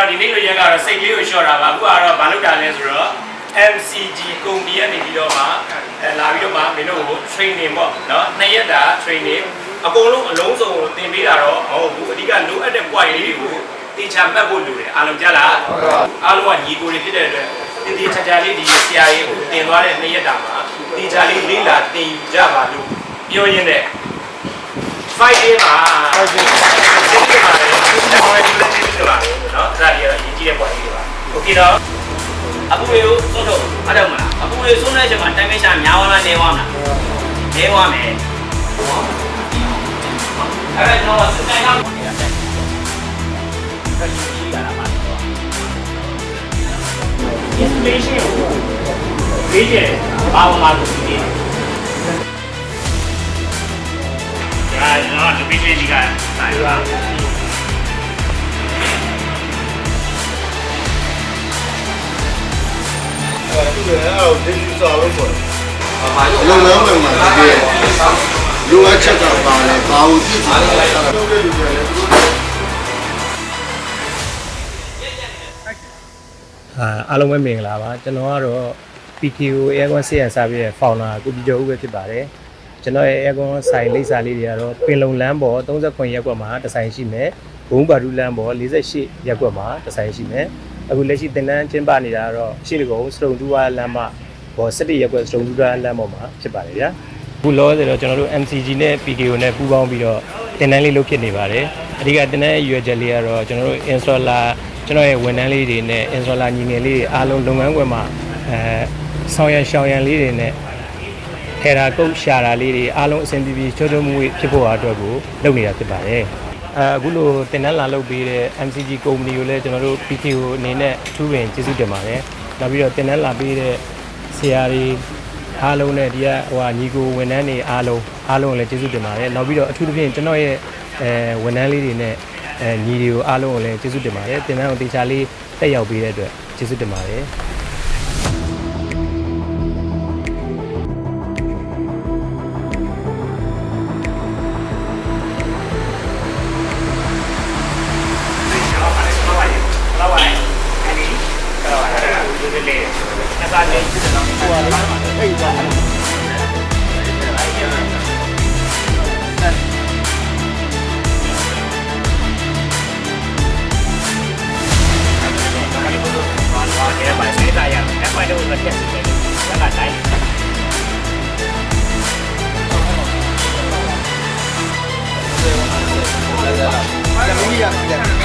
တော့ဒီနေ့လိုရက်ကတော့စိတ်လေးကိုလျှော့တာပါအခုကတော့ဘာလုပ်တာလဲဆိုတော့ MCG ကုမ္ပဏီကနေပြီးတော့မှလာပြီးတော့မှမင်းတို့ကို training ပေါ့နော်2ရက်တာ training အကုန်လုံးအလုံးစုံသင်ပေးတာတော့မဟုတ်ဘူးအဓိကလိုအပ်တဲ့ point လေးတွေကိုတေချာမှတ်ဖို့လိုတယ်အားလုံးကြားလားအားလုံးကညီကိုတွေဖြစ်တဲ့အတွက်တေချာလေးဒီဆရာကြီးကိုသင်သွားတဲ့2ရက်တာမှာတေချာလေးလေးလာသင်ယူကြပါလို့ပြောရင်းနဲ့ Friday မှာစိတ်ကမှာလည်းနော်ဒါရီရည်ကြီးတဲ့ point လေးပါโอเคတော့အခုမျိုးသုံးတော့အဲ့တော့မလားအခုမျိုးသုံးတဲ့အချိန်မှာတိုင်းမရှာများသွားလားနေသွားမလားနေသွားမယ်အဲ့တော့စတိုင်ကနေတာတက်တက်ကြီးလာပါတော့ information ကိုပေးကြဘာမှမလုပ်ဘူးဒီကတော့ location ကြီးကတိုင်းပါသူလည်းအဲ့တော့ဒီလိုစားလို့ပေါ့လုံလုံလုံမှာတကယ်လိုအပ်ချက်ကပါလဲဘာလို့ပြစ်စားလဲတော့လည်းလူတွေလည်းအားလုံးပဲမင်္ဂလာပါကျွန်တော်ကတော့ PKO Aircon ဆေးရန်စားပြီးတဲ့ founder ကိုပြည်ကျော်ဦးပဲဖြစ်ပါတယ်ကျွန်တော်ရဲ့ Aircon ဆိုင်လိပ်စာလေးတွေကတော့ပင်လုံလမ်းပေါ်39ရပ်ကွက်မှာတစ်ဆိုင်ရှိမယ်ဘုံပါဒူလမ်းပေါ်48ရပ်ကွက်မှာတစ်ဆိုင်ရှိမယ်အခုလက်ရှိတင်တန်းကျင်းပနေတာကတော့ရှေ့တကုံစတုံတူဝါလမ်းမပေါ်17ရပ်ကွက်စတုံတူဝါလမ်းပေါ်မှာဖြစ်ပါတယ်ဗျာအခုလောဆယ်တော့ကျွန်တော်တို့ MCG နဲ့ PKO နဲ့ပူးပေါင်းပြီးတော့တင်တန်းလေးလုပ်ဖြစ်နေပါတယ်အဓိကတင်တန်းရွယ်ချက်လေးကတော့ကျွန်တော်တို့ installer ကျွန်တော်ရဲ့ဝန်ထမ်းလေးတွေနဲ့ installer ညီငယ်လေးတွေအားလုံးလုပ်ငန်းခွင်မှာဆောင်ရရှောင်ရန်လေးတွေနဲ့ထဲတာကုတ်ရှာတာလေးတွေအားလုံးအဆင်ပြေပြေချိုးချိုးမှုဖြစ်ဖို့အတွက်ကိုလုပ်နေတာဖြစ်ပါတယ်အခုလိုတင်တန်းလာလုပ်ပေးတဲ့ MCG ကုမ္ပဏီကိုလည်းကျွန်တော်တို့ PKO အနေနဲ့အထူးပင်ကျေးဇူးတင်ပါတယ်နောက်ပြီးတော့တင်တန်းလာပေးတဲ့ဆရာတွေအားလုံးနဲ့ဒီကညီကိုဝန်ထမ်းတွေအားလုံးကိုလည်းကျေးဇူးတင်ပါတယ်နောက်ပြီးတော့အထူးသဖြင့်ကျွန်တော်ရဲ့ဝန်ထမ်းလေးတွေနဲ့ညီတွေကိုအားလုံးကိုလည်းကျေးဇူးတင်ပါတယ်တင်တန်းကိုတေချာလေးတက်ရောက်ပေးတဲ့အတွက်ကျေးဇူးတင်ပါတယ်လည်း